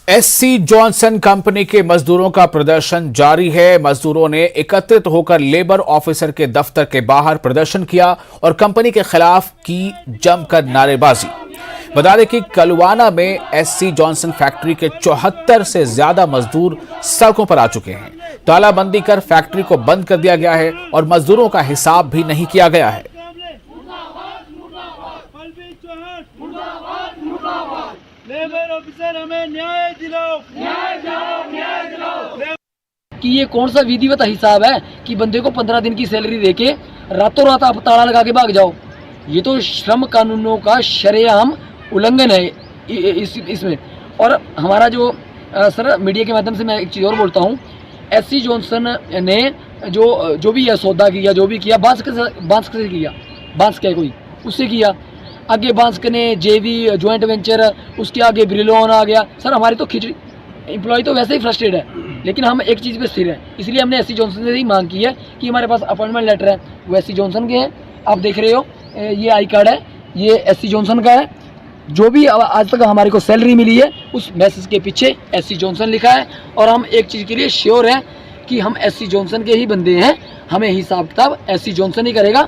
SC Johnson company के मजदूरों का प्रदर्शन जारी है। मजदूरों ने एकत्रित होकर लेबर ऑफिसर के दफ्तर के बाहर प्रदर्शन किया और कंपनी के खिलाफ की जमकर नारेबाजी। बता दें कि कलवाना में एससी जॉनसन फैक्ट्री के 74 से ज्यादा मजदूर सड़कों पर आ चुके हैं। तालाबंदी कर फैक्ट्री को बंद कर दिया गया है और मजदूरों का हिसाब भी नहीं किया गया है। लेबर ऑफिसर हमें न्याय दिलाओ, न्याय दिलाओ, न्याय दिलाओ। कि ये कौन सा विधिवत हिसाब है कि बंदे को 15 दिन की सैलरी देके रातों रात आप ताला लगा के भाग जाओ। ये तो श्रम कानूनों का शरेआम उल्लंघन है इसमें। और हमारा जो सर मीडिया के माध्यम से मैं एक चीज़ और बोलता हूँ, एससी जॉनसन ने जो भी सौदा किया, जो भी किया, बांस से किया, बांस क्या कोई उससे किया। आगे बांस ने जेवी जॉइंट वेंचर, उसके आगे ब्रिलोन आ गया। सर हमारी तो खिचड़ी एम्प्लॉय तो वैसे ही फ्रस्ट्रेट है, लेकिन हम एक चीज़ पे स्थिर हैं। इसलिए हमने एससी जॉनसन से ही मांग की है कि हमारे पास अपॉइंटमेंट लेटर है, वो एससी जॉनसन के हैं। आप देख रहे हो ये आई कार्ड है, ये एससी जॉनसन का है। जो भी आज तक हमारे को सैलरी मिली है उस मैसेज के पीछे एससी जॉनसन लिखा है। और हम एक चीज़ के लिए श्योर हैं कि हम एससी जॉनसन के ही बंदे हैं, हमें हिसाब किताब एससी जॉनसन ही करेगा।